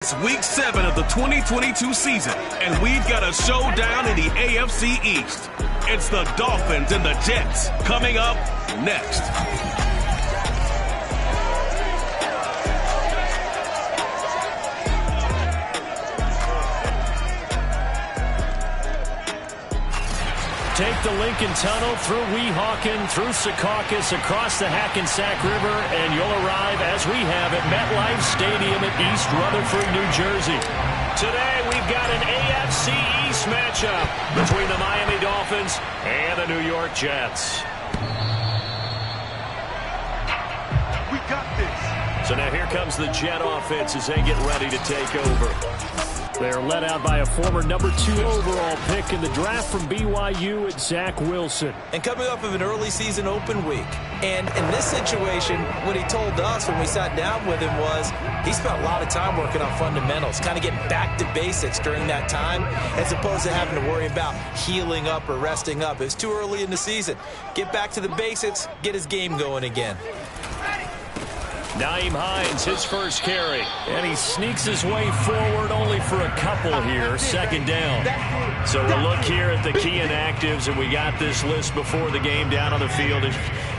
It's week 7 of the 2022 season, and we've got a showdown in the AFC East. It's the Dolphins and the Jets coming up next. Take the Lincoln Tunnel through Weehawken, through Secaucus, across the Hackensack River, and you'll arrive, as we have, at MetLife Stadium in East Rutherford, New Jersey. Today, we've got an AFC East matchup between the Miami Dolphins and the New York Jets. We got this. So now here comes the Jet offense as they get ready to take over. They're led out by a former number 2 overall pick in the draft from BYU at Zach Wilson. And coming off of an early season open week. And in this situation, what he told us when we sat down with him was he spent a lot of time working on fundamentals, kind of getting back to basics during that time, as opposed to having to worry about healing up or resting up. It was too early in the season. Get back to the basics, get his game going again. Nyheim Hines, his first carry. And he sneaks his way forward only for a couple here, second down. So we'll look here at the key inactives, and we got this list before the game down on the field.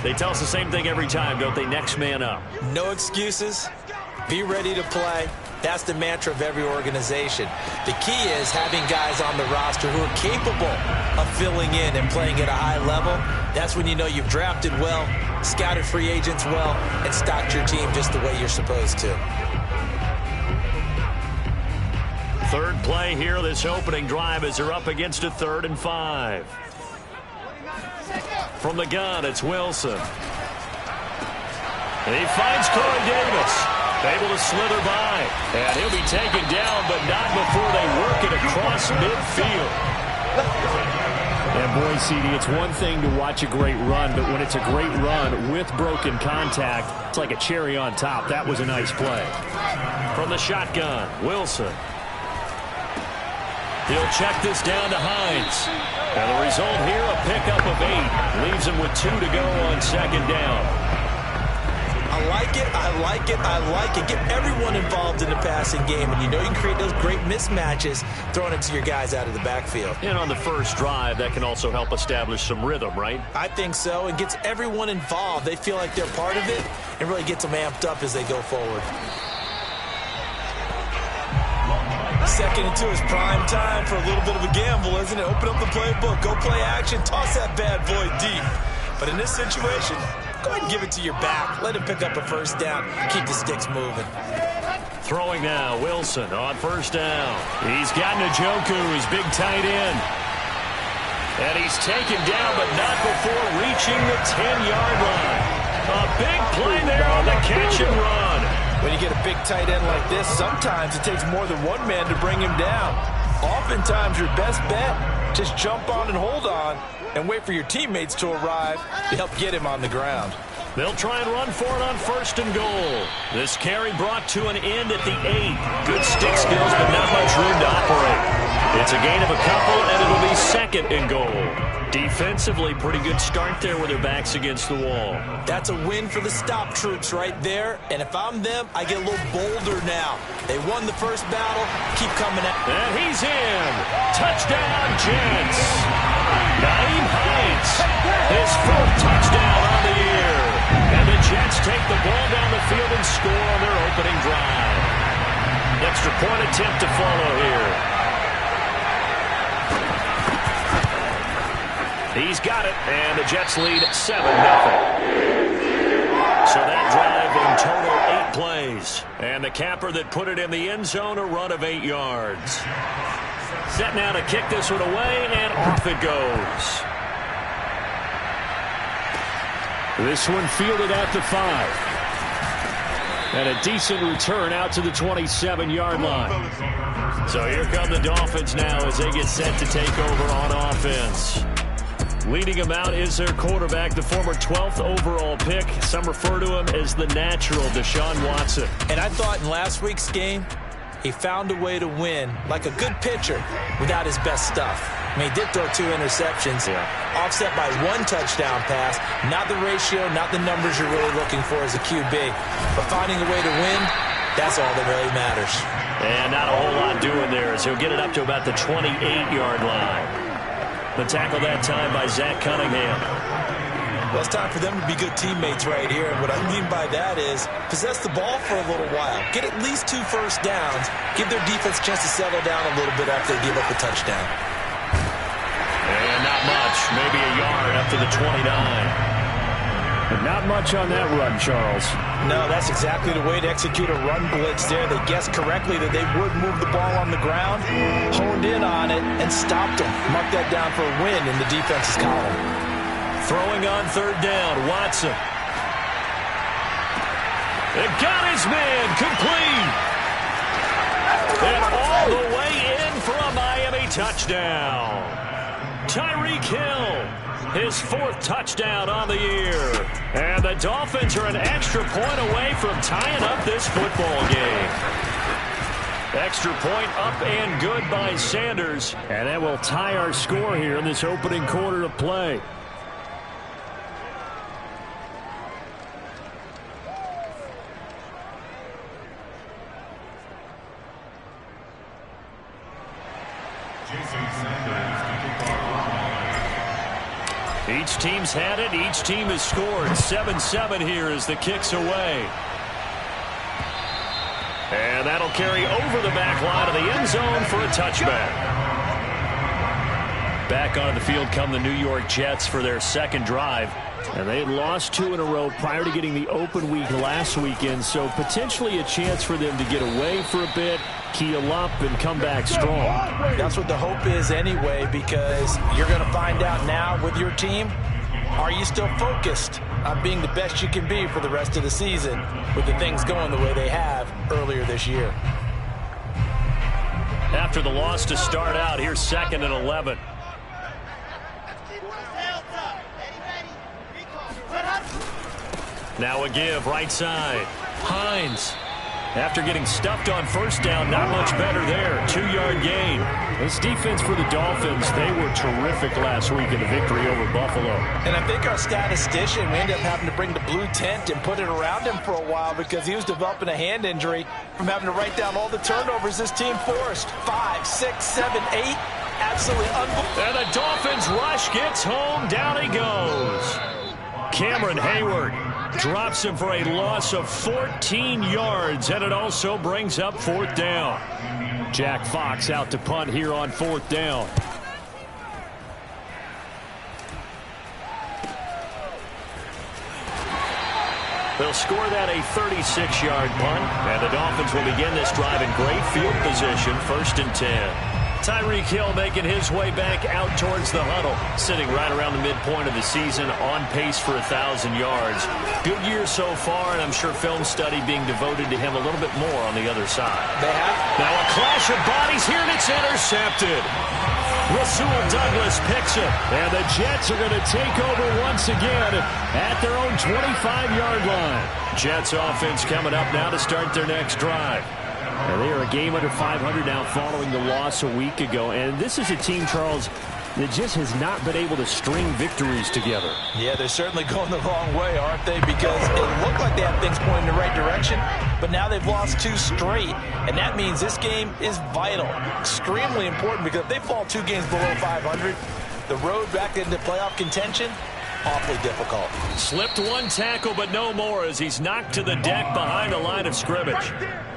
They tell us the same thing every time, don't they? Next man up. No excuses. Be ready to play. That's the mantra of every organization. The key is having guys on the roster who are capable of filling in and playing at a high level. That's when you know you've drafted well, scouted free agents well, and stocked your team just the way you're supposed to. Third play here, this opening drive, as they're up against a 3rd and 5. From the gun, it's Wilson. And he finds Corey Davis. Able to slither by. And he'll be taken down, but not before they work it across midfield. And boy, CD, it's one thing to watch a great run, but when it's a great run with broken contact, it's like a cherry on top. That was a nice play. From the shotgun, Wilson. He'll check this down to Hines. And the result here, a pickup of 8. Leaves him with 2 to go on second down. I like it, I like it, I like it. Get everyone involved in the passing game, and you know you can create those great mismatches throwing it to your guys out of the backfield. And on the first drive, that can also help establish some rhythm, right? I think so. It gets everyone involved. They feel like they're part of it and really gets them amped up as they go forward. 2nd and 2 is prime time for a little bit of a gamble, isn't it? Open up the playbook, go play action, toss that bad boy deep. But in this situation, go ahead and give it to your back. Let him pick up a first down. Keep the sticks moving. Throwing now, Wilson on first down. He's got Njoku, his big tight end. And he's taken down, but not before reaching the 10-yard line. A big play there on the catch and run. When you get a big tight end like this, sometimes it takes more than one man to bring him down. Oftentimes, your best bet, just jump on and hold on and wait for your teammates to arrive to help get him on the ground. They'll try and run for it on 1st and goal. This carry brought to an end at the 8. Good stick skills, but not much room to operate. It's a gain of a couple, and it'll be 2nd and goal. Defensively, pretty good start there with their backs against the wall. That's a win for the stop troops right there. And if I'm them, I get a little bolder now. They won the first battle. Keep coming at. And he's in. Touchdown, Jets. Nyheim Hines, his 4th touchdown on the year. And the Jets take the ball down the field and score on their opening drive. Extra point attempt to follow here. He's got it, and the Jets lead 7-0. So that drive in total 8 plays. And the capper that put it in the end zone, a run of 8 yards. Set now to kick this one away, and off it goes. This one fielded at the 5. And a decent return out to the 27-yard line. So here come the Dolphins now as they get set to take over on offense. Leading him out is their quarterback, the former 12th overall pick. Some refer to him as the natural, Deshaun Watson. And I thought in last week's game, he found a way to win like a good pitcher without his best stuff. I mean, he did throw 2 interceptions, offset by 1 touchdown pass. Not the ratio, not the numbers you're really looking for as a QB. But finding a way to win, that's all that really matters. And not a whole lot doing there as he'll get it up to about the 28-yard line. The tackle that time by Zach Cunningham. Well, it's time for them to be good teammates right here. What I mean by that is possess the ball for a little while. Get at least 2 first downs. Give their defense a chance to settle down a little bit after they give up a touchdown. And not much. Maybe a yard up to the 29. But not much on that run, Charles. No, that's exactly the way to execute a run blitz there. They guessed correctly that they would move the ball on the ground, honed in on it, and stopped them. Mark that down for a win in the defense's column. Throwing on third down, Watson. It got his man, complete. And all the way in for a Miami touchdown. Tyreek Hill, his 4th touchdown on the year. And the Dolphins are an extra point away from tying up this football game. Extra point up and good by Sanders. And that will tie our score here in this opening quarter of play. Each team's had it. Each team has scored. 7-7 here as the kick's away. And that'll carry over the back line of the end zone for a touchback. Back onto the field come the New York Jets for their second drive. And they had lost 2 in a row prior to getting the open week last weekend, so potentially a chance for them to get away for a bit, keel up, and come back strong. That's what the hope is anyway, because you're going to find out now with your team, are you still focused on being the best you can be for the rest of the season with the things going the way they have earlier this year? After the loss to start out, here's 2nd and 11. Now a give, right side. Hines. After getting stuffed on first down, not much better there. 2-yard gain. This defense for the Dolphins, they were terrific last week in the victory over Buffalo. And I think our statistician, we ended up having to bring the blue tent and put it around him for a while because he was developing a hand injury from having to write down all the turnovers this team forced. 5, 6, 7, 8. Absolutely unbelievable. And the Dolphins rush gets home. Down he goes. Cameron Hayward drops him for a loss of 14 yards, and it also brings up 4th down. Jack Fox out to punt here on 4th down. They'll score that a 36-yard punt, and the Dolphins will begin this drive in great field position, 1st and 10. Tyreek Hill making his way back out towards the huddle, sitting right around the midpoint of the season, on pace for 1,000 yards. Good year so far, and I'm sure film study being devoted to him a little bit more on the other side. They have. Now a clash of bodies here, and it's intercepted. Rasul Douglas picks it. And the Jets are going to take over once again at their own 25-yard line. Jets offense coming up now to start their next drive. And they are a game under 500 now following the loss a week ago. And this is a team, Charles, that just has not been able to string victories together. Yeah, they're certainly going the wrong way, aren't they? Because it looked like they had things pointing in the right direction, but now they've lost 2 straight. And that means this game is vital, extremely important, because if they fall 2 games below 500, the road back into playoff contention, awfully difficult. Slipped 1 tackle, but no more as he's knocked to the deck behind the line of scrimmage.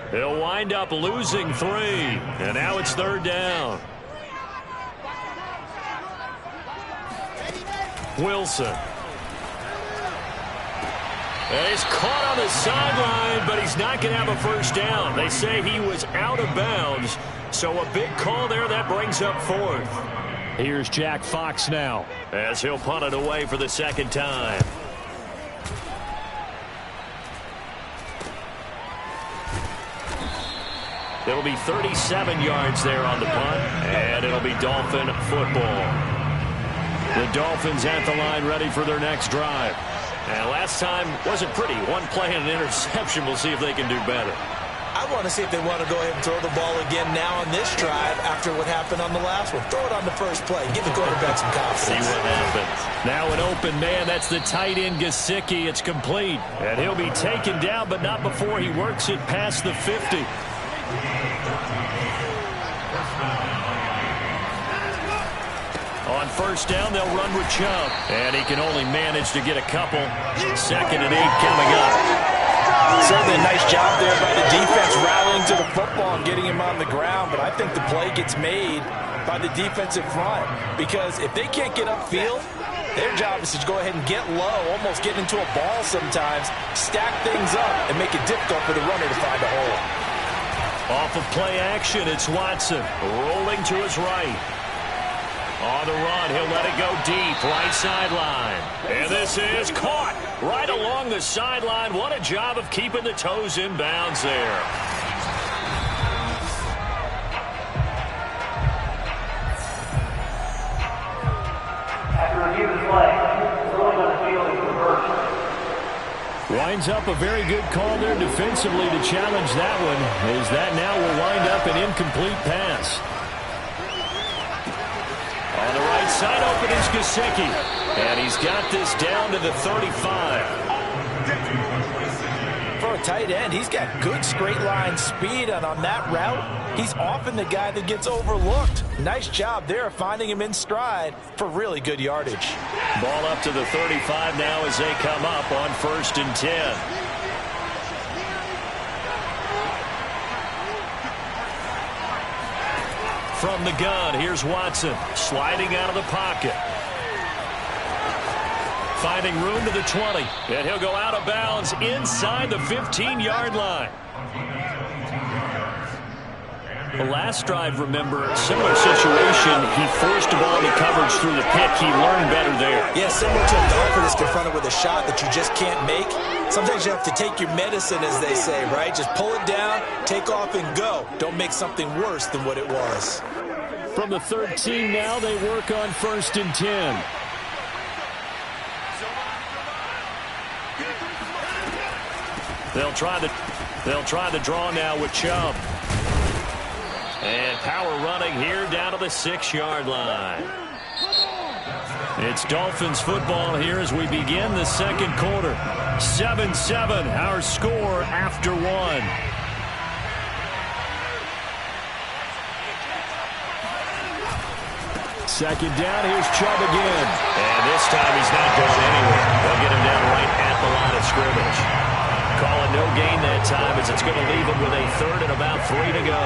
He'll wind up losing 3, and now it's 3rd down. Wilson. And he's caught on the sideline, but he's not going to have a first down. They say he was out of bounds, so a big call there. That brings up 4th. Here's Jack Fox now, as he'll punt it away for the 2nd time. It'll be 37 yards there on the punt, and it'll be Dolphin football. The Dolphins at the line ready for their next drive. And last time wasn't pretty. 1 play and an interception. We'll see if they can do better. I want to see if they want to go ahead and throw the ball again now on this drive after what happened on the last one. Throw it on the first play. Give the quarterback some confidence. See what happens. Now an open man. That's the tight end, Gesicki. It's complete. And he'll be taken down, but not before he works it past the 50. first down, they'll run with Chubb. And he can only manage to get a couple. 2nd and 8 coming up. Certainly a nice job there by the defense rallying to the football and getting him on the ground. But I think the play gets made by the defensive front. Because if they can't get upfield, their job is to go ahead and get low, almost get into a ball sometimes, stack things up, and make it difficult for the runner to find a hole. Off of play action, it's Watson rolling to his right. On the run, he'll let it go deep, right sideline. And this is caught right along the sideline. What a job of keeping the toes in bounds there. Winds up a very good call there defensively to challenge that one, as that now will wind up an incomplete pass. On the right side, open is Gesicki. And he's got this down to the 35. For a tight end, he's got good straight line speed, and on that route, he's often the guy that gets overlooked. Nice job there finding him in stride for really good yardage. Ball up to the 35 now as they come up on 1st and 10. From the gun, here's Watson sliding out of the pocket. Finding room to the 20, and he'll go out of bounds inside the 15-yard line. The last drive, remember, similar situation. He forced a ball into coverage through the pick. He learned better there. Yeah, similar to a golfer that's confronted with a shot that you just can't make. Sometimes you have to take your medicine, as they say, right? Just pull it down, take off, and go. Don't make something worse than what it was. From the 13 now, they work on 1st and 10. They'll try the draw now with Chubb. And power running here down to the 6-yard line. It's Dolphins football here as we begin the second quarter. 7-7, our score after 1. Second down, here's Chubb again. And this time he's not going anywhere. They'll get him down right at the line of scrimmage. Call it no gain that time as it's going to leave him with a 3rd and about 3 to go.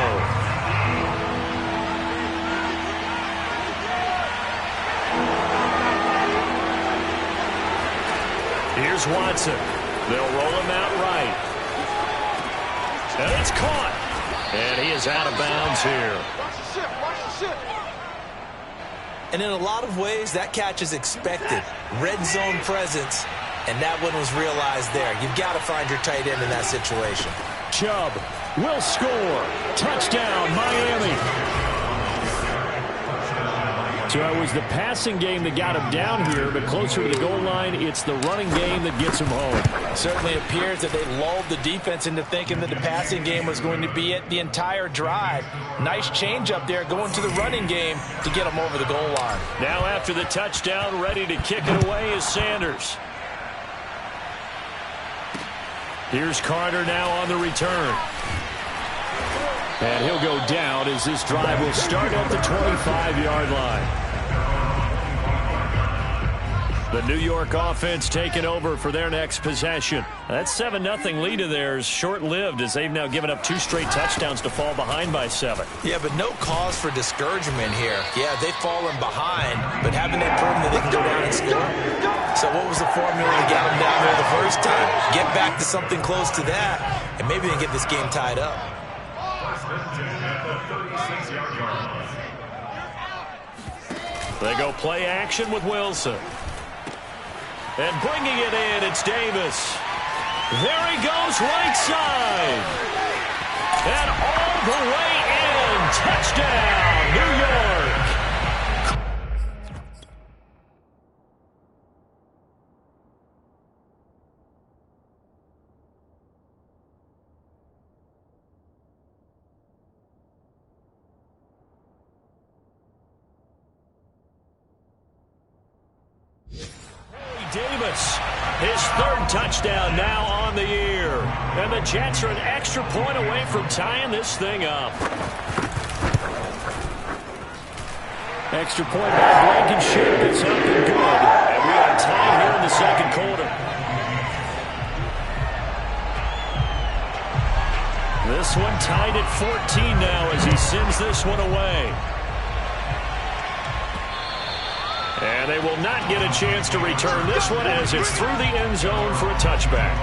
Here's Watson. They'll roll him out right. And it's caught. And he is out of bounds here. And in a lot of ways, that catch is expected. Red zone presence, and that one was realized there. You've got to find your tight end in that situation. Chubb will score. Touchdown, Miami. So it was the passing game that got him down here, but closer to the goal line, it's the running game that gets him home. Certainly appears that they lulled the defense into thinking that the passing game was going to be it the entire drive. Nice change up there going to the running game to get him over the goal line. Now after the touchdown, ready to kick it away is Sanders. Here's Carter now on the return. And he'll go down as this drive will start at the 25-yard line. The New York offense taking over for their next possession. That 7-0 lead of theirs short-lived as they've now given up 2 straight touchdowns to fall behind by 7. Yeah, but no cause for discouragement here. Yeah, they've fallen behind, but haven't they proven that they can go down and score? So what was the formula to get them down there the first time? Get back to something close to that, and maybe they get this game tied up. They go play action with Wilson. And bringing it in, it's Davis. There he goes, right side. And all the way in. Touchdown, New York. Davis, his 3rd touchdown now on the year. And the Jets are an extra point away from tying this thing up. Extra point by Blankenship. It's up and good. And we are tied here in the second quarter. This one tied at 14 now as he sends this one away. And they will not get a chance to return this one as it's through the end zone for a touchback.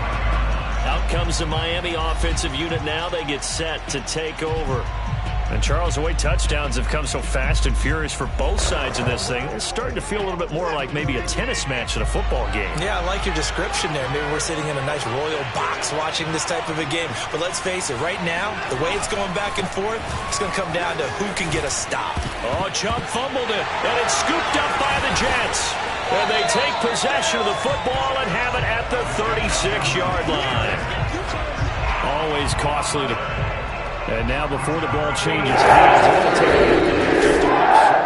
Out comes the Miami offensive unit now. They get set to take over. And, Charles, the way touchdowns have come so fast and furious for both sides of this thing, it's starting to feel a little bit more like maybe a tennis match at a football game. Yeah, I like your description there. Maybe we're sitting in a nice royal box watching this type of a game. But let's face it, right now, the way it's going back and forth, it's going to come down to who can get a stop. Oh, Chubb fumbled it, and it's scooped up by the Jets. And they take possession of the football and have it at the 36-yard line. Always costly to... And now before the ball changes hands, we're going to take a look at just to make sure.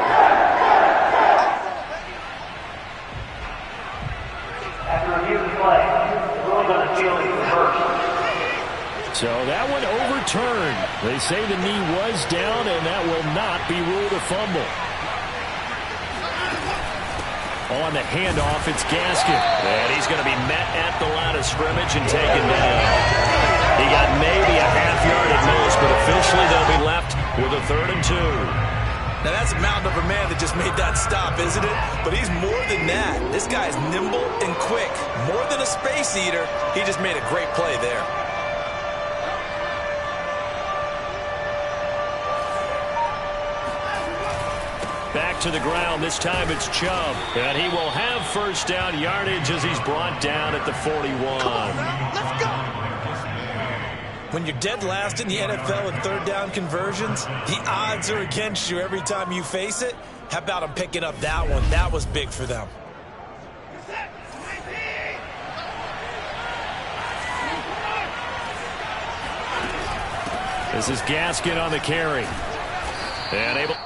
After review the play, the ruling on the field is reversed. So that one overturned. They say the knee was down, and that will not be ruled a fumble. On the handoff, it's Gaskin. And he's going to be met at the line of scrimmage and taken down. He got maybe a half yard at most, but officially they'll be left with a 3rd and 2. Now that's a mountain of a man that just made that stop, isn't it? But he's more than that. This guy's nimble and quick. More than a space eater, he just made a great play there. Back to the ground. This time it's Chubb. And he will have first down yardage as he's brought down at the 41. Come on, let's go. When you're dead last in the NFL in 3rd down conversions, the odds are against you every time you face it. How about him picking up that one? That was big for them. This is Gaskin on the carry. And able...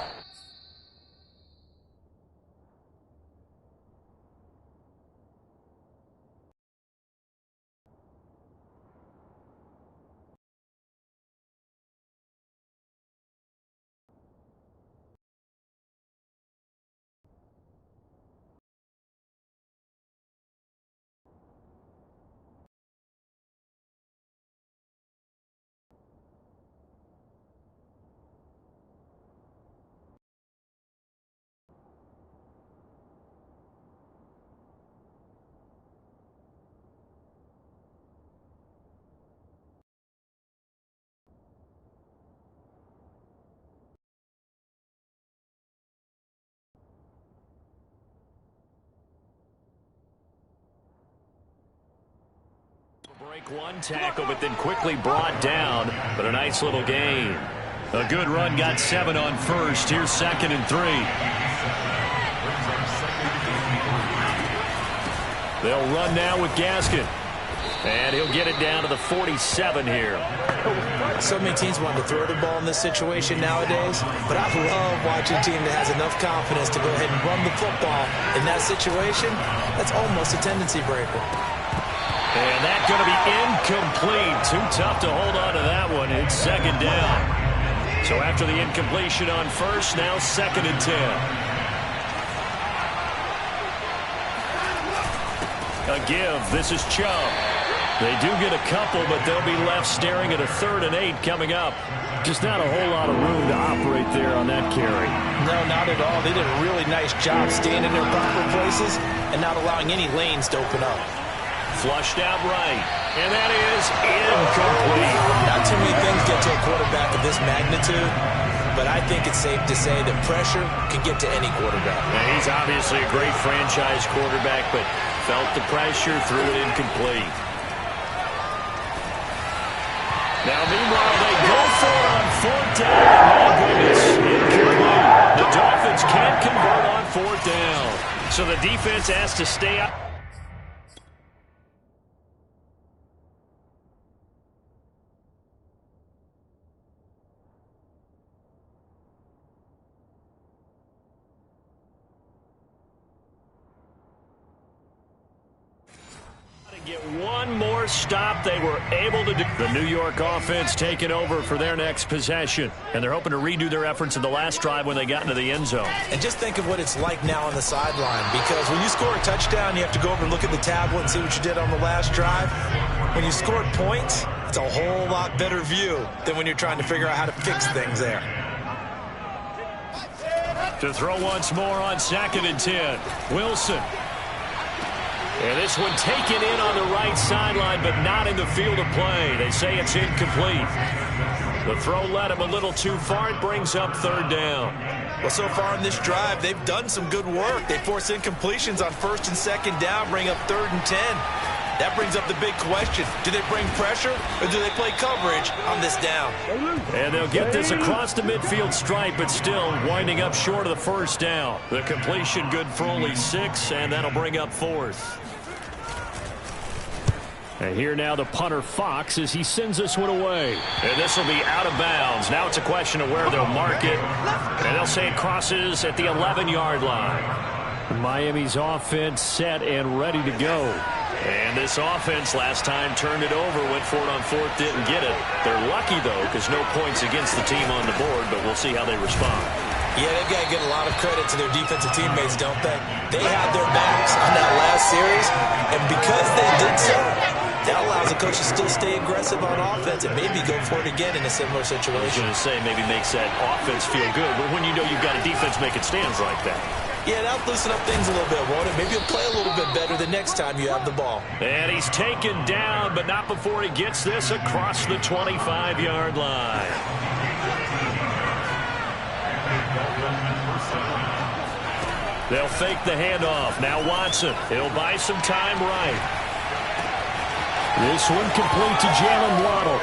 Break one tackle, but then quickly brought down. But a nice little gain. A good run, got 7 on first. Here's 2nd and 3. They'll run now with Gaskin. And he'll get it down to the 47 here. So many teams want to throw the ball in this situation nowadays, but I love watching a team that has enough confidence to go ahead and run the football. In that situation, that's almost a tendency breaker. And that's going to be incomplete. Too tough to hold on to that one. It's 2nd down. So after the incompletion on first, now 2nd and 10. A give. This is Chubb. They do get a couple, but they'll be left staring at a 3rd and 8 coming up. Just not a whole lot of room to operate there on that carry. No, not at all. They did a really nice job staying in their proper places and not allowing any lanes to open up. Flushed out right. And that is incomplete. Not too many things get to a quarterback of this magnitude, but I think it's safe to say that pressure can get to any quarterback. Now, he's obviously a great franchise quarterback, but felt the pressure, threw it incomplete. Now, meanwhile, they go for it on 4th down. My goodness, incomplete. The Dolphins can't convert on 4th down. So the defense has to stay up. Get one more forced stop, they were able to do. The New York offense taking over for their next possession. And they're hoping to redo their efforts in the last drive when they got into the end zone. And just think of what it's like now on the sideline, because when you score a touchdown, you have to go over and look at the tablet and see what you did on the last drive. When you scored points, it's a whole lot better view than when you're trying to figure out how to fix things there. To throw once more on 2nd and 10. Wilson. And this one taken in on the right sideline, but not in the field of play. They say it's incomplete. The throw led him a little too far. It brings up 3rd down. Well, so far in this drive, they've done some good work. They force incompletions on 1st and 2nd down, bring up 3rd and 10. That brings up the big question. Do they bring pressure or do they play coverage on this down? And they'll get this across the midfield stripe, but still winding up short of the 1st down. The completion good for only 6, and that'll bring up 4th. And here now the punter Fox as he sends this one away. And this will be out of bounds. Now it's a question of where they'll mark it. And they'll say it crosses at the 11-yard line. Miami's offense set and ready to go. And this offense last time turned it over, went for it on 4th, didn't get it. They're lucky, though, because no points against the team on the board, but we'll see how they respond. Yeah, they've got to give a lot of credit to their defensive teammates, don't they? They had their backs on that last series, and because they did so, that allows the coach to still stay aggressive on offense and maybe go for it again in a similar situation. I was going to say maybe makes that offense feel good, but when you know you've got a defense making stands like that. Yeah, that'll loosen up things a little bit, won't it? Maybe he'll play a little bit better the next time you have the ball. And he's taken down, but not before he gets this across the 25-yard line. They'll fake the handoff. Now Watson. He'll buy some time right. This one complete to Jalen Waddle.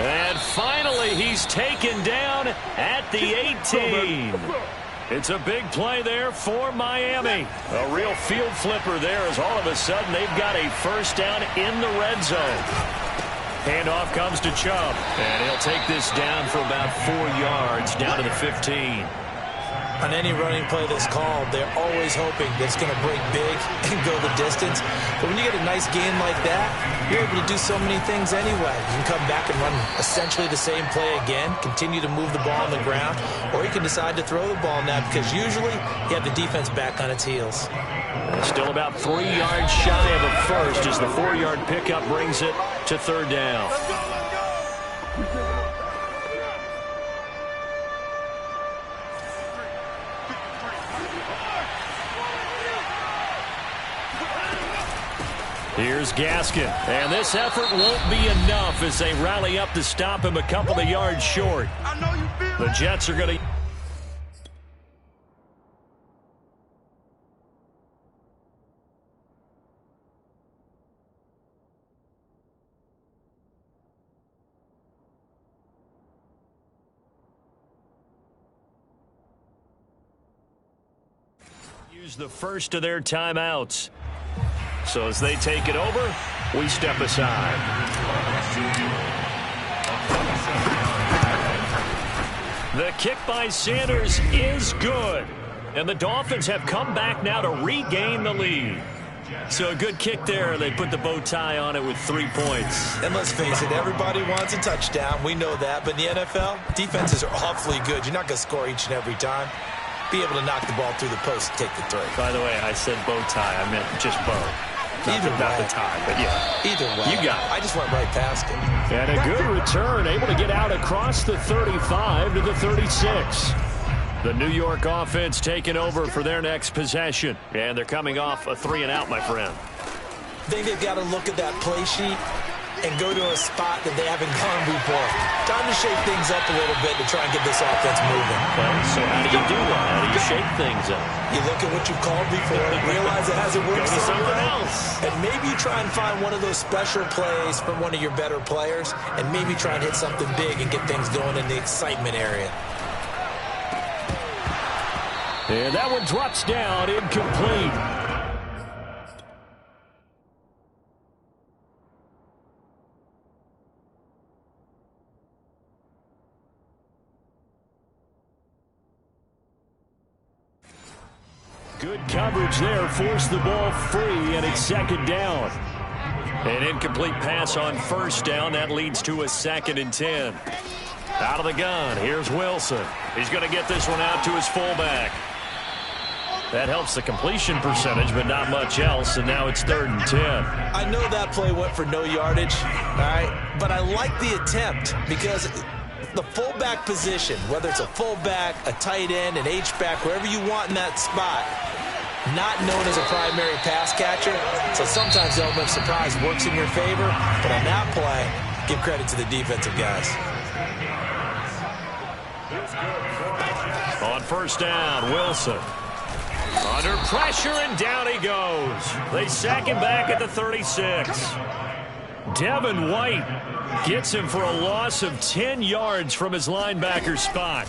And finally, he's taken down at the 18. It's a big play there for Miami. A real field flipper there as all of a sudden they've got a 1st down in the red zone. Handoff comes to Chubb. And he'll take this down for about 4 yards down to the 15. On any running play that's called, they're always hoping that it's going to break big and go the distance. But when you get a nice gain like that, you're able to do so many things anyway. You can come back and run essentially the same play again, continue to move the ball on the ground, or you can decide to throw the ball now because usually you have the defense back on its heels. Still about 3 yards shy of a 1st as the 4-yard pickup brings it to 3rd down. Here's Gaskin, and this effort won't be enough as they rally up to stop him a couple of yards short. The Jets are going to use the first of their timeouts. So as they take it over, we step aside. The kick by Sanders is good. And the Dolphins have come back now to regain the lead. So a good kick there. They put the bow tie on it with 3 points. And let's face it, everybody wants a touchdown. We know that. But in the NFL, defenses are awfully good. You're not going to score each and every time. Be able to knock the ball through the post and take the throw. By the way, I said bow tie. I meant just bow. Not the tie, but yeah. Either way. You got it. I just went right past it. And a good return, able to get out across the 35 to the 36. The New York offense taking over for their next possession. And they're coming off a 3-and-out, my friend. I think they've got to look at that play sheet and go to a spot that they haven't gone before. Time to shake things up a little bit to try and get this offense moving. Okay, so how do you do that? How do you shake things up? You look at what you've called before and realize it hasn't worked Go to something else. And maybe you try and find one of those special plays from one of your better players and maybe try and hit something big and get things going in the excitement area. And that one drops down, incomplete. Good coverage there, forced the ball free, and it's 2nd down. An incomplete pass on first down. That leads to a 2nd and 10. Out of the gun, here's Wilson. He's going to get this one out to his fullback. That helps the completion percentage, but not much else, and now it's 3rd and 10. I know that play went for no yardage, all right, but I like the attempt because the fullback position, whether it's a fullback, a tight end, an H-back, wherever you want in that spot, not known as a primary pass catcher, so sometimes the element of surprise works in your favor, but on that play, give credit to the defensive guys. On first down, Wilson. Under pressure, and down he goes. They sack him back at the 36. Devin White gets him for a loss of 10 yards from his linebacker spot.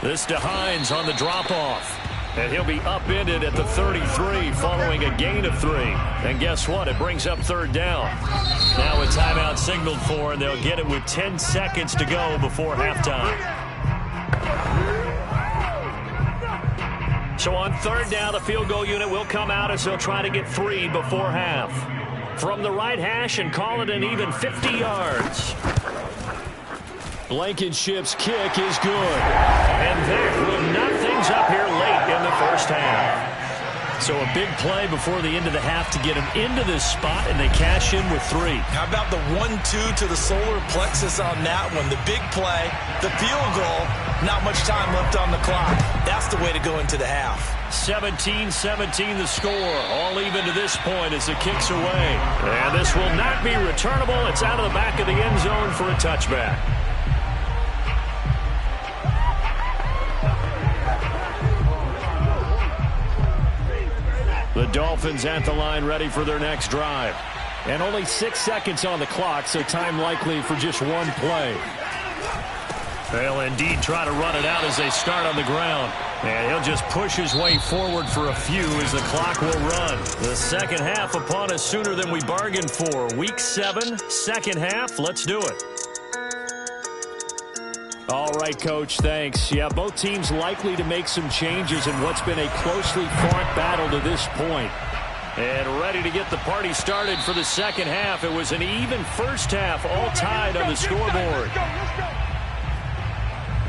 This to Hines on the drop-off. And he'll be upended at the 33 following a gain of 3. And guess what? It brings up 3rd down. Now a timeout signaled for, and they'll get it with 10 seconds to go before halftime. So on 3rd down, the field goal unit will come out as they'll try to get 3 before half. From the right hash and call it an even 50 yards. Blankenship's kick is good. And that will knock things up here late in the first half. So a big play before the end of the half to get him into this spot, and they cash in with 3. How about the 1-2 to the solar plexus on that one? The big play, the field goal, not much time left on the clock. That's the way to go into the half. 17-17 the score, all even to this point as the kick's away. And this will not be returnable. It's out of the back of the end zone for a touchback. The Dolphins at the line ready for their next drive. And only 6 seconds on the clock, so time likely for just one play. They'll indeed try to run it out as they start on the ground. And he'll just push his way forward for a few as the clock will run. The second half upon us sooner than we bargained for. Week 7, second half. Let's do it. All right, Coach, thanks. Yeah, both teams likely to make some changes in what's been a closely fought battle to this point. And ready to get the party started for the second half. It was an even first half, all tied on the scoreboard.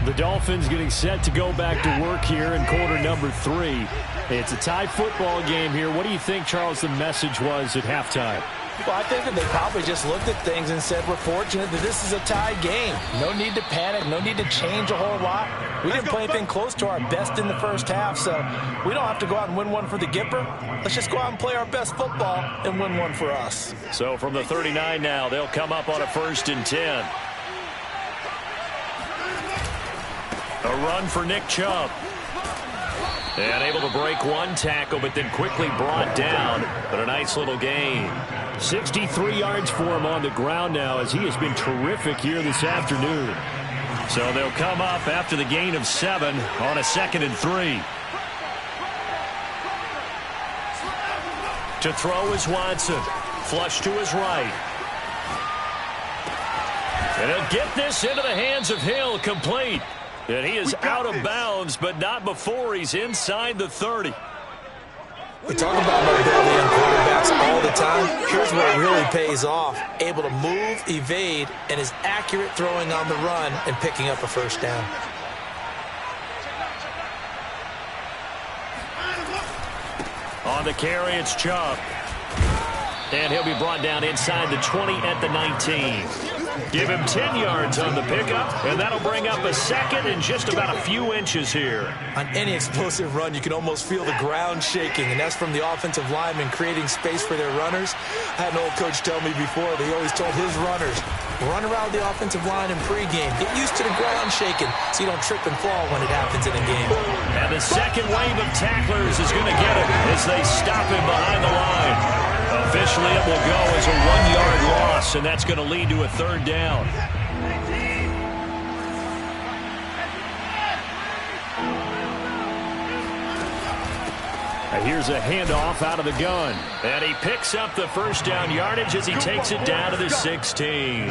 The Dolphins getting set to go back to work here in quarter number 3. It's a tie football game here. What do you think, Charles, the message was at halftime? Well, I think that they probably just looked at things and said, we're fortunate that this is a tie game. No need to panic. No need to change a whole lot. We didn't play anything close to our best in the first half, so we don't have to go out and win one for the Gipper. Let's just go out and play our best football and win one for us. So from the 39 now, they'll come up on a 1st and 10. A run for Nick Chubb. And able to break one tackle, but then quickly brought down. But a nice little gain. 63 yards for him on the ground now as he has been terrific here this afternoon. So they'll come up after the gain of 7 on a 2nd and 3. To throw is Watson. Flush to his right. And he'll get this into the hands of Hill, complete. And he is out of bounds, but not before he's inside the 30. We talk about mobility on quarterbacks all the time. Here's where it really pays off. Able to move, evade, and is accurate throwing on the run and picking up a first down. On the carry, it's Chubb. And he'll be brought down inside the 20 at the 19. Give him 10 yards on the pickup, and that'll bring up a 2nd and just about a few inches here. On any explosive run, you can almost feel the ground shaking, and that's from the offensive linemen creating space for their runners. I had an old coach tell me before, they always told his runners, run around the offensive line in pregame. Get used to the ground shaking so you don't trip and fall when it happens in a game. And the second wave of tacklers is going to get him as they stop him behind the line. Officially, it will go as a 1-yard loss, and that's going to lead to a 3rd down. And here's a handoff out of the gun. And he picks up the first down yardage as he takes it down to the 16.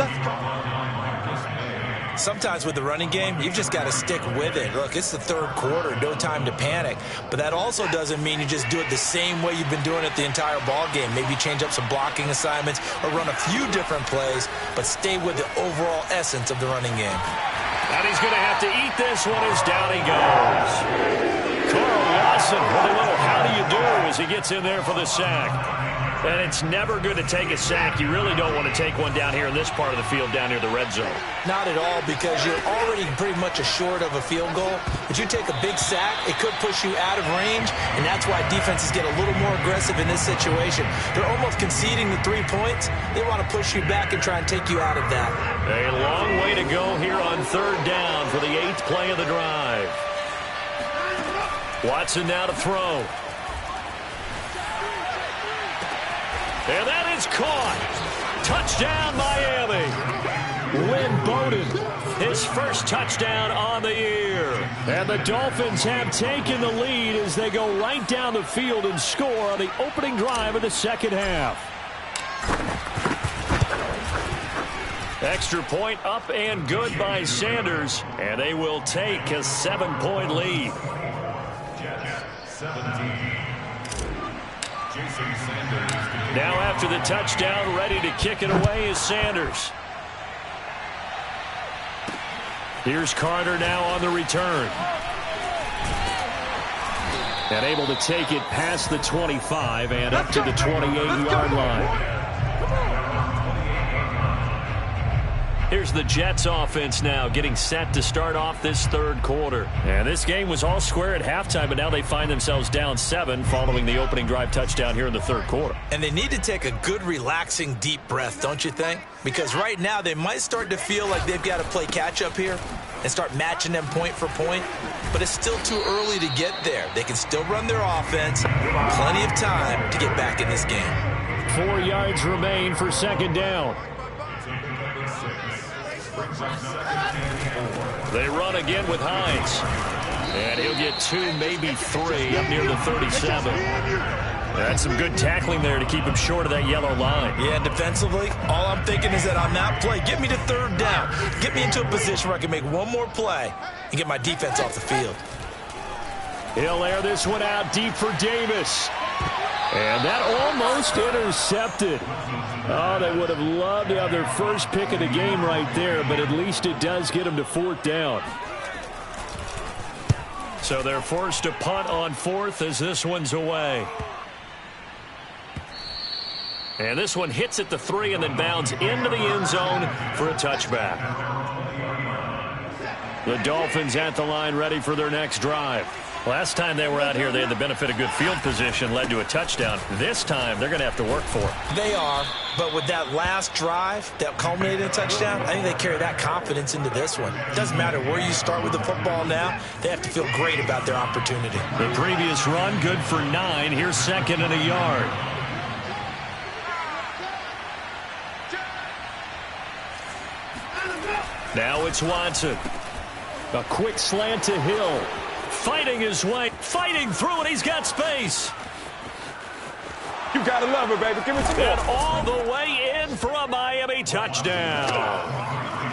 Sometimes with the running game, you've just got to stick with it. Look, it's the third quarter, no time to panic. But that also doesn't mean you just do it the same way you've been doing it the entire ball game. Maybe change up some blocking assignments or run a few different plays, but stay with the overall essence of the running game. And he's going to have to eat this one as down he goes. Carl Lawson with a little how do you do as he gets in there for the sack. And it's never good to take a sack. You really don't want to take one down here in this part of the field, down near the red zone. Not at all, because you're already pretty much assured of a field goal. But you take a big sack, it could push you out of range, and that's why defenses get a little more aggressive in this situation. They're almost conceding the 3 points. They want to push you back and try and take you out of that. A long way to go here on third down for the 8th play of the drive. Watson now to throw. And that is caught. Touchdown, Miami. Lynn Bowden, his first touchdown on the year. And the Dolphins have taken the lead as they go right down the field and score on the opening drive of the second half. Extra point up and good by Sanders. And they will take a 7-point lead. Now after the touchdown, ready to kick it away is Sanders. Here's Carter now on the return. And able to take it past the 25 and up to the 28-yard line. Here's the Jets offense now getting set to start off this third quarter. And this game was all square at halftime, but now they find themselves down 7 following the opening drive touchdown here in the third quarter. And they need to take a good, relaxing, deep breath, don't you think? Because right now they might start to feel like they've got to play catch-up here and start matching them point for point. But it's still too early to get there. They can still run their offense. Plenty of time to get back in this game. 4 yards remain for second down. They run again with Hines. And he'll get 2, maybe 3 up near the 37. That's some good tackling there to keep him short of that yellow line. Yeah, and defensively, all I'm thinking is that on that play, get me to third down. Get me into a position where I can make one more play and get my defense off the field. He'll air this one out deep for Davis. And that almost intercepted. Oh, they would have loved to have their first pick of the game right there, but at least it does get them to fourth down. So they're forced to punt on fourth as this one's away. And this one hits at the 3 and then bounds into the end zone for a touchback. The Dolphins at the line ready for their next drive. Last time they were out here, they had the benefit of good field position, led to a touchdown. This time, they're going to have to work for it. They are, but with that last drive that culminated in a touchdown, I think they carry that confidence into this one. It doesn't matter where you start with the football now. They have to feel great about their opportunity. The previous run, good for 9. Here's 2nd and a yard. Now it's Watson. A quick slant to Hill. Fighting his way, fighting through, and he's got space. You gotta love it, baby. Give it to me. And all the way in for a Miami touchdown.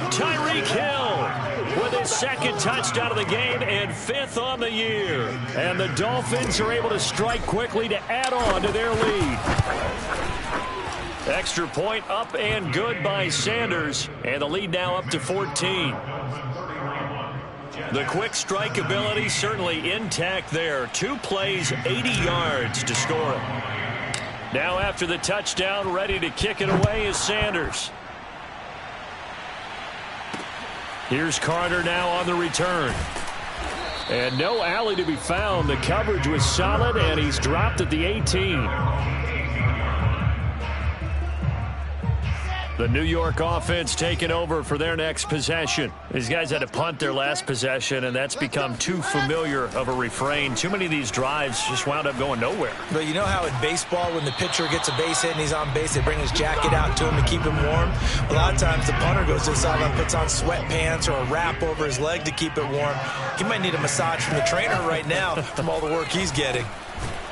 Tyreek Hill with his 2nd touchdown of the game and 5th on the year. And the Dolphins are able to strike quickly to add on to their lead. Extra point up and good by Sanders. And the lead now up to 14. The quick strike ability certainly intact there. 2 plays, 80 yards to score it. Now after the touchdown, ready to kick it away is Sanders. Here's Carter now on the return. And no alley to be found. The coverage was solid, and he's dropped at the 18. The New York offense taking over for their next possession. These guys had to punt their last possession, and that's become too familiar of a refrain. Too many of these drives just wound up going nowhere. But you know how in baseball, when the pitcher gets a base hit and he's on base, they bring his jacket out to him to keep him warm? A lot of times the punter goes to the sideline, puts on sweatpants or a wrap over his leg to keep it warm. He might need a massage from the trainer right now from all the work he's getting.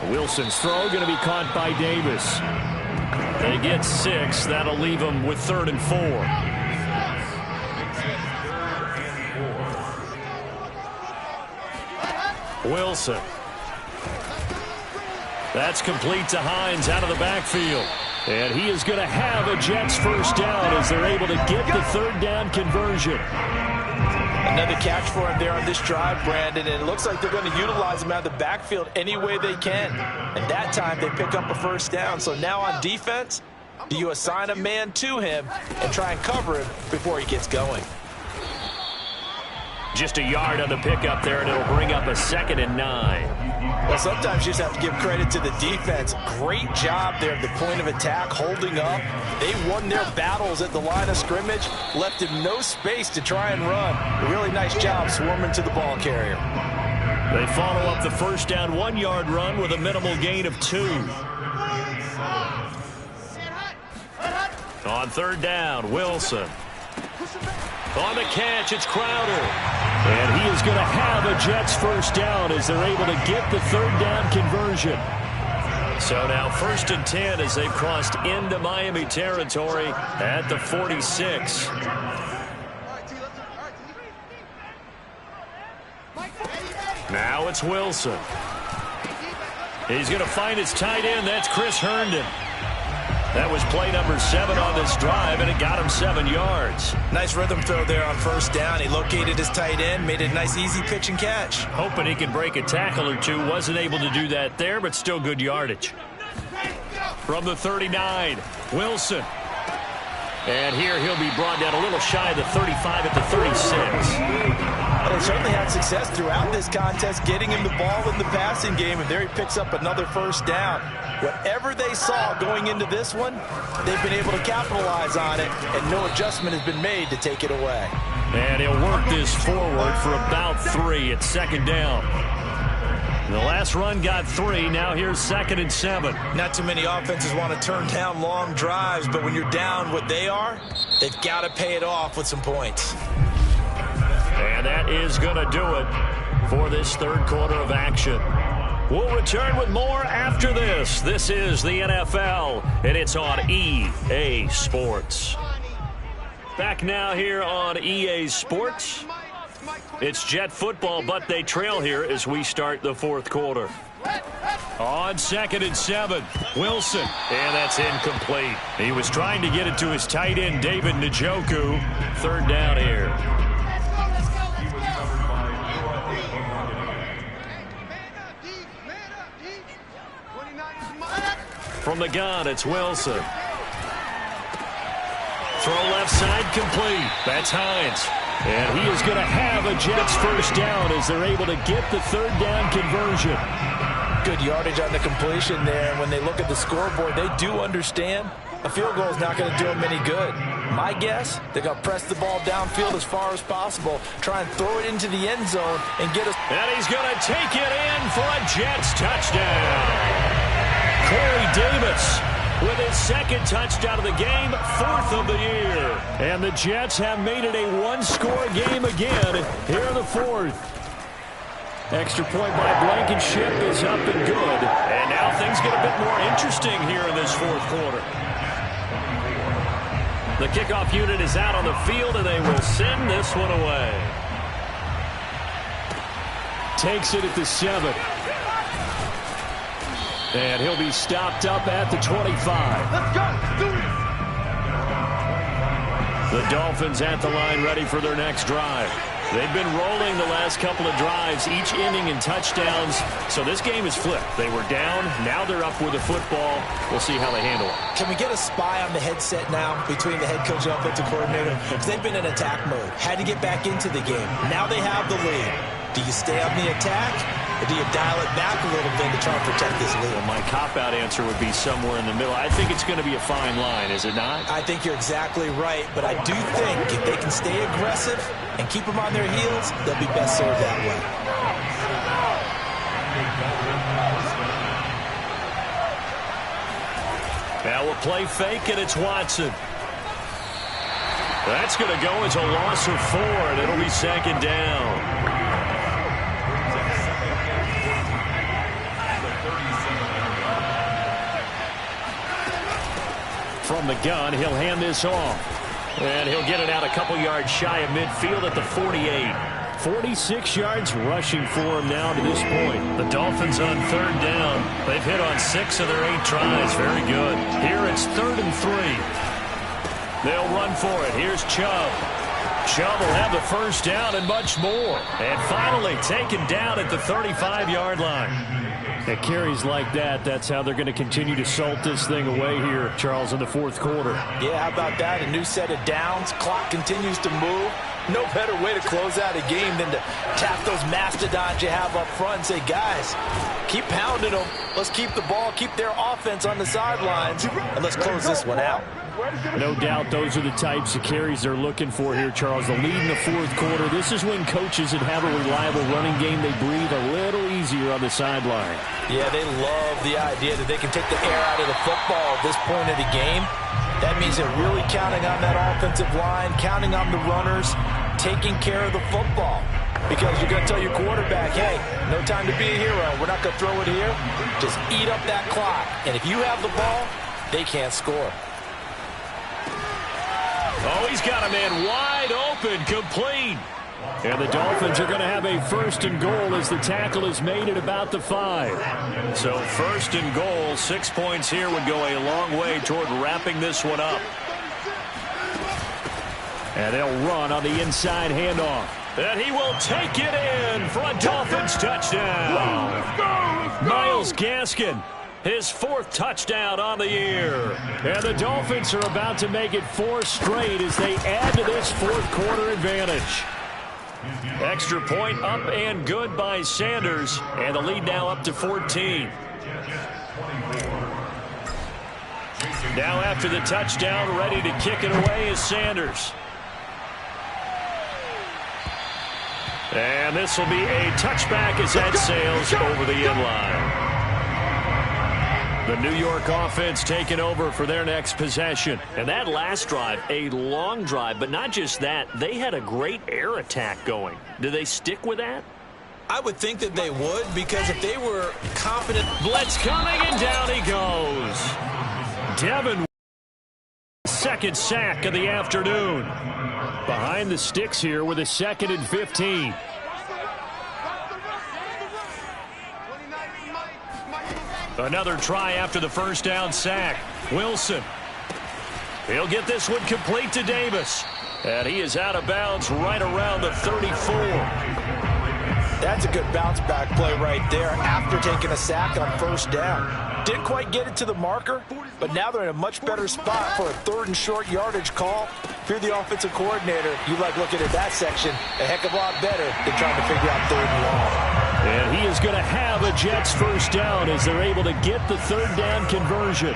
Wilson's throw going to be caught by Davis. They get 6. That'll leave them with 3rd and 4. Wilson. That's complete to Hines out of the backfield. And he is going to have a Jets first down as they're able to get the third down conversion. Another catch for him there on this drive, Brandon, and it looks like they're going to utilize him out of the backfield any way they can. And that time they pick up a first down. So now on defense, do you assign a man to him and try and cover him before he gets going? Just a yard on the pickup there, and it'll bring up a 2nd and 9. Well, sometimes you just have to give credit to the defense. Great job there at the point of attack, holding up. They won their battles at the line of scrimmage, left him no space to try and run. A really nice job swarming to the ball carrier. They follow up the first down 1-yard run with a minimal gain of 2. On third down, Wilson. On the catch, it's Crowder. And he is going to have a Jets first down as they're able to get the third down conversion. So now 1st and 10 as they've crossed into Miami territory at the 46. Now it's Wilson. He's going to find his tight end. That's Chris Herndon. That was play number 7 on this drive, and it got him 7 yards. Nice rhythm throw there on first down. He located his tight end, made it a nice, easy pitch and catch. Hoping he could break a tackle or two. Wasn't able to do that there, but still good yardage. From the 39, Wilson. And here he'll be brought down a little shy of the 35 at the 36. They certainly had success throughout this contest, getting him the ball in the passing game, and there he picks up another first down. Whatever they saw going into this one, they've been able to capitalize on it, and no adjustment has been made to take it away. And he'll work this forward for about 3 at 2nd down. The last run got 3. Now here's 2nd and 7. Not too many offenses want to turn down long drives, but when you're down what they are, they've got to pay it off with some points. And that is going to do it for this third quarter of action. We'll return with more after this. This is the NFL, and it's on EA Sports. Back now here on EA Sports. It's Jet football, but they trail here as we start the fourth quarter. On 2nd and 7, Wilson. And that's incomplete. He was trying to get it to his tight end, David Njoku. Third down here. From the gun, it's Wilson. Throw left side complete. That's Hines. And he is going to have a Jets first down as they're able to get the third down conversion. Good yardage on the completion there. And when they look at the scoreboard, they do understand a field goal is not going to do them any good. My guess, they're going to press the ball downfield as far as possible, try and throw it into the end zone and get us. And he's going to take it in for a Jets touchdown. Corey Davis with his 2nd touchdown of the game, 4th of the year. And the Jets have made it a one-score game again here in the 4th. Extra point by Blankenship is up and good. And now things get a bit more interesting here in this 4th quarter. The kickoff unit is out on the field, and they will send this one away. Takes it at the 7. And he'll be stopped up at the 25. Let's go. Do it. The Dolphins at the line ready for their next drive. They've been rolling the last couple of drives, each ending in touchdowns. So this game is flipped. They were down. Now they're up with the football. We'll see how they handle it. Can we get a spy on the headset now between the head coach and offensive coordinator? Because they've been in attack mode. Had to get back into the game. Now they have the lead. Do you stay on the attack? Or do you dial it back a little bit to try and protect this lead? Well, my cop-out answer would be somewhere in the middle. I think it's going to be a fine line, is it not? I think you're exactly right, but I do think if they can stay aggressive and keep them on their heels, they'll be best served that way. Now we'll play fake, and it's Watson. That's going to go as a loss of 4, and it'll be 2nd down. From the gun, he'll hand this off. And he'll get it out a couple yards shy of midfield at the 48. 46 yards rushing for him now to this point. The Dolphins on third down. They've hit on 6 of their 8 tries. Very good. Here it's 3rd and 3. They'll run for it. Here's Chubb. Chubb will have the first down and much more. And finally taken down at the 35-yard line. At carries like that, that's how they're going to continue to salt this thing away here, Charles, in the fourth quarter. Yeah, how about that? A new set of downs. Clock continues to move. No better way to close out a game than to tap those mastodons you have up front and say, guys, keep pounding them. Let's keep the ball, keep their offense on the sidelines, and let's close this one out. No doubt those are the types of carries they're looking for here, Charles. The lead in the fourth quarter. This is when coaches that have a reliable running game, they breathe a little easier on the sideline. Yeah, they love the idea that they can take the air out of the football at this point of the game. That means they're really counting on that offensive line, counting on the runners, taking care of the football. Because you're going to tell your quarterback, hey, no time to be a hero. We're not going to throw it here. Just eat up that clock. And if you have the ball, they can't score. Oh, he's got a man wide open, complete. And the Dolphins are going to have a 1st and goal as the tackle is made at about the 5. So 1st and goal, 6 points here would go a long way toward wrapping this one up. And they'll run on the inside handoff. And he will take it in for a Dolphins touchdown. Myles Gaskin, his 4th touchdown on the year. And the Dolphins are about to make it 4 straight as they add to this fourth quarter advantage. Extra point up and good by Sanders. And the lead now up to 14. Now after the touchdown, ready to kick it away is Sanders. And this will be a touchback as that sails over the end line. The New York offense taking over for their next possession. And that last drive, a long drive, but not just that. They had a great air attack going. Do they stick with that? I would think that they would, because if they were confident. Blitz coming, and down he goes. Devin, 2nd sack of the afternoon. Behind the sticks here with a 2nd and 15. Another try after the first down sack. Wilson. He'll get this one complete to Davis. And he is out of bounds right around the 34. That's a good bounce back play right there after taking a sack on 1st down. Didn't quite get it to the marker, but now they're in a much better spot for a 3rd and short yardage call. If you're the offensive coordinator, you like looking at that section a heck of a lot better than trying to figure out 3rd and long. And he is going to have a Jets 1st down as they're able to get the 3rd down conversion.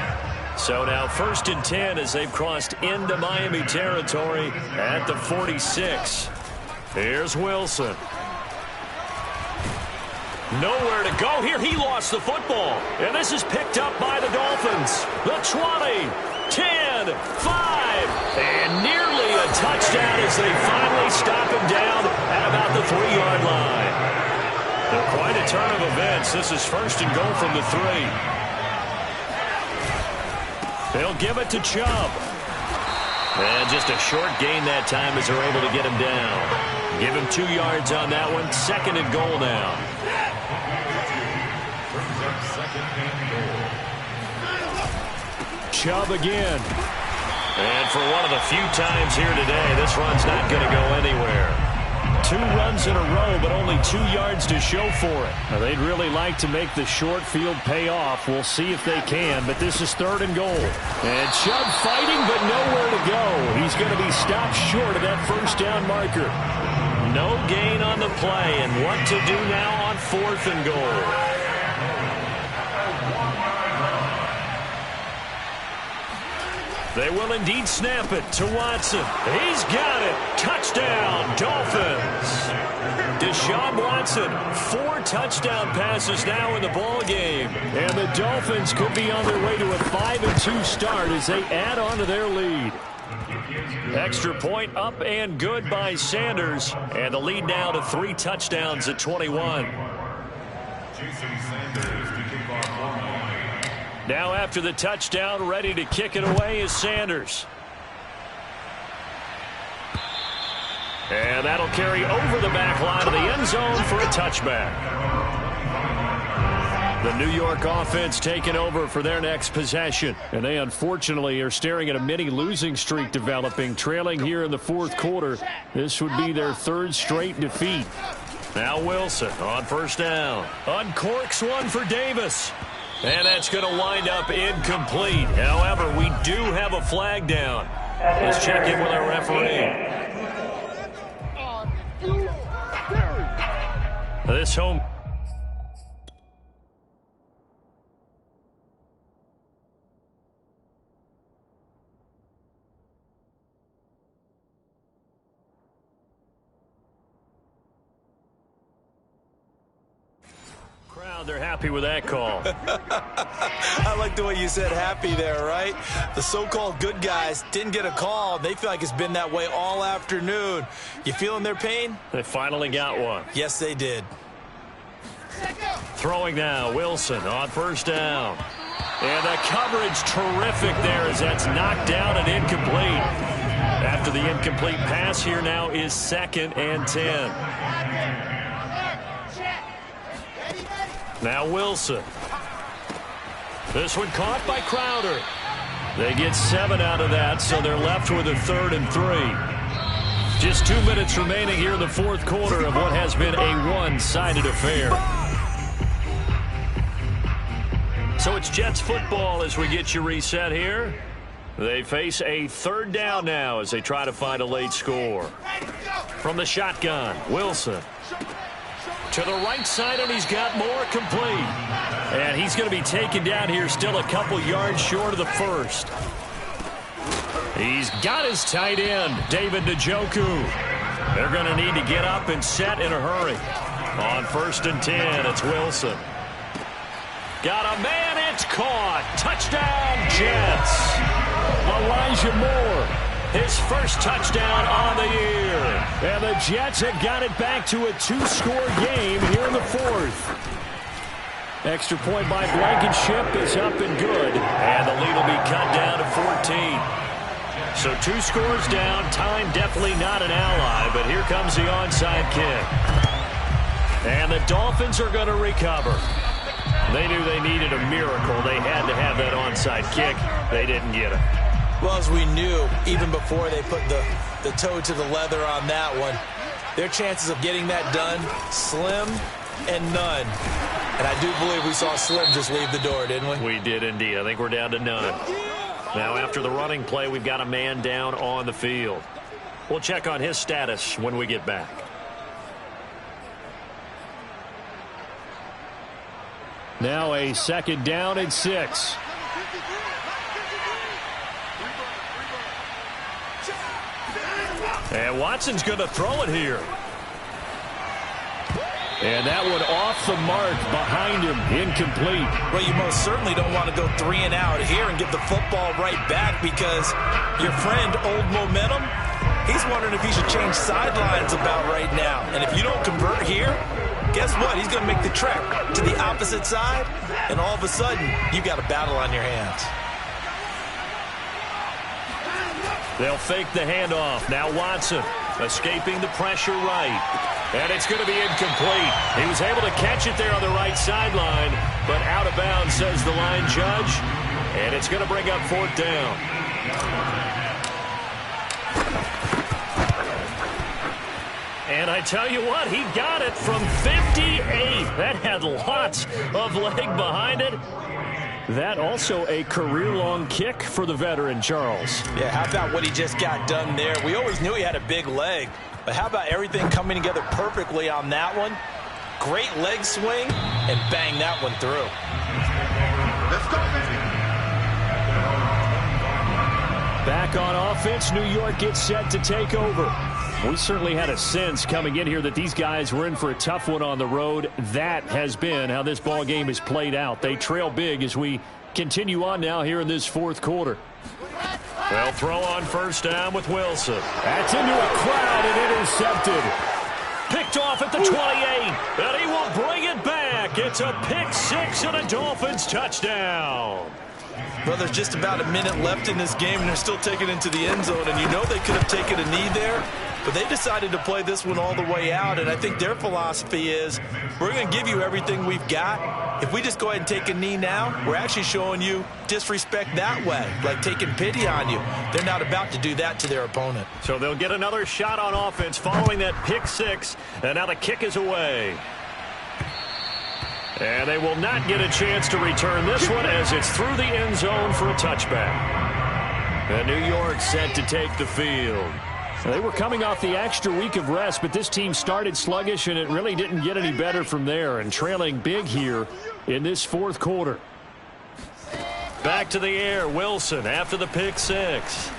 So now 1st and 10 as they've crossed into Miami territory at the 46. Here's Wilson. Nowhere to go here. He lost the football. And this is picked up by the Dolphins. The 20, 10, 5, and nearly a touchdown as they finally stop him down at about the 3-yard line. Now, quite a turn of events. This is 1st and goal from the 3. They'll give it to Chubb. And just a short gain that time as they're able to get him down. Give him 2 yards on that one. 2nd and goal now. Chubb again. And for one of the few times here today, this run's not going to go anywhere. 2 runs in a row, but only 2 yards to show for it. Now, they'd really like to make the short field pay off. We'll see if they can, but this is 3rd and goal. And Chubb fighting, but nowhere to go. He's going to be stopped short of that 1st down marker. No gain on the play, and what to do now on 4th and goal. They will indeed snap it to Watson. He's got it. Touchdown, Dolphins. Deshaun Watson, 4 touchdown passes now in the ball game. And the Dolphins could be on their way to a 5-2 start as they add on to their lead. Extra point up and good by Sanders. And the lead now to 3 touchdowns at 21. Now after the touchdown, ready to kick it away is Sanders. And that'll carry over the back line of the end zone for a touchback. The New York offense taking over for their next possession. And they unfortunately are staring at a mini losing streak developing, trailing here in the fourth quarter. This would be their third straight defeat. Now Wilson on first down. Uncorks one for Davis. And that's going to wind up incomplete. However, we do have a flag down. Let's check in with our referee. This home. Crowd, they're happy with that call. I like the way you said happy there, right? The so-called good guys didn't get a call. They feel like it's been that way all afternoon. You feeling their pain? They finally got one. Yes, they did. Throwing now, Wilson on first down. And the coverage terrific there as that's knocked down and incomplete. After the incomplete pass, here now is 2nd and 10. Now Wilson. This one caught by Crowder. They get 7 out of that, so they're left with a 3rd and 3. Just 2 minutes remaining here in the fourth quarter of what has been a one-sided affair. So it's Jets football as we get you reset here. They face a 3rd down now as they try to find a late score. From the shotgun, Wilson. To the right side, and he's got more complete. And he's going to be taken down here still a couple yards short of the first. He's got his tight end, David Njoku. They're going to need to get up and set in a hurry. On 1st and 10, it's Wilson. Got a man, it's caught. Touchdown, Jets. Elijah Moore, his first touchdown on the year. And the Jets have got it back to a 2-score game here in the fourth. Extra point by Blankenship is up and good. And the lead will be cut down to 14. So 2 scores down. Time definitely not an ally, but here comes the onside kick. And the Dolphins are going to recover. They knew they needed a miracle. They had to have that onside kick. They didn't get it. Well, as we knew, even before they put the toe to the leather on that one, their chances of getting that done, slim and none. And I do believe we saw Slim just leave the door, didn't we? We did indeed. I think we're down to none. Now, after the running play, we've got a man down on the field. We'll check on his status when we get back. Now a 2nd down and 6. And Watson's going to throw it here. And that one off the mark behind him, incomplete. Well, you most certainly don't want to go 3 and out here and get the football right back because your friend, Old Momentum, he's wondering if he should change sidelines about right now. And if you don't convert here, guess what? He's going to make the trek to the opposite side, and all of a sudden, you've got a battle on your hands. They'll fake the handoff. Now Watson escaping the pressure right. And it's going to be incomplete. He was able to catch it there on the right sideline, but out of bounds, says the line judge. And it's going to bring up 4th down. And I tell you what, he got it from 58. That had lots of leg behind it. That also a career-long kick for the veteran, Charles. Yeah, how about what he just got done there? We always knew he had a big leg, but how about everything coming together perfectly on that one? Great leg swing, and bang that one through. Let's go, baby. Back on offense, New York gets set to take over. We certainly had a sense coming in here that these guys were in for a tough one on the road. That has been how this ball game has played out. They trail big as we continue on now here in this fourth quarter. They'll throw on 1st down with Wilson. That's into a crowd and intercepted. Picked off at the 28, and he will bring it back. It's a pick 6 and a Dolphins touchdown. Well, there's just about a minute left in this game, and they're still taking it into the end zone. And you know they could have taken a knee there. But they decided to play this one all the way out, and I think their philosophy is, we're going to give you everything we've got. If we just go ahead and take a knee now, we're actually showing you disrespect that way, like taking pity on you. They're not about to do that to their opponent. So they'll get another shot on offense following that pick six, and now the kick is away. And they will not get a chance to return this one as it's through the end zone for a touchback. And New York set to take the field. They were coming off the extra week of rest, but this team started sluggish, and it really didn't get any better from there, and trailing big here in this fourth quarter. Back to the air, Wilson after the pick six.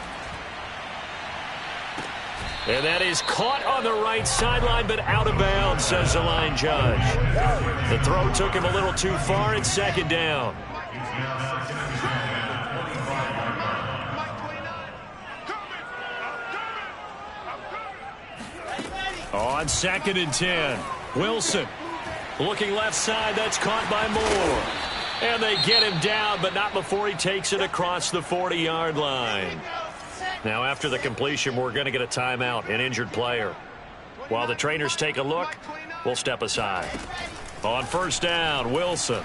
And that is caught on the right sideline, but out of bounds, says the line judge. The throw took him a little too far. It's second down. On 2nd and 10, Wilson looking left side. That's caught by Moore. And they get him down, but not before he takes it across the 40-yard line. Now, after the completion, we're going to get a timeout, an injured player. While the trainers take a look, we'll step aside. On first down, Wilson.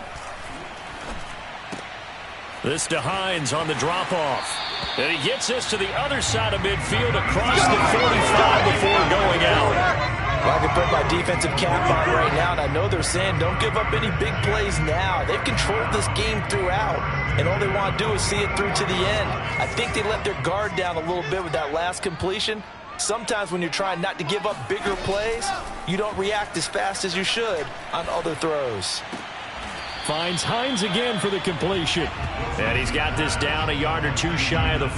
This to Hines on the drop-off. And he gets this to the other side of midfield across the 45 before going out. Well, I can put my defensive cap on right now, and I know they're saying don't give up any big plays now. They've controlled this game throughout, and all they want to do is see it through to the end. I think they let their guard down a little bit with that last completion. Sometimes when you're trying not to give up bigger plays, you don't react as fast as you should on other throws. Finds Hines again for the completion. And he's got this down a yard or two shy of the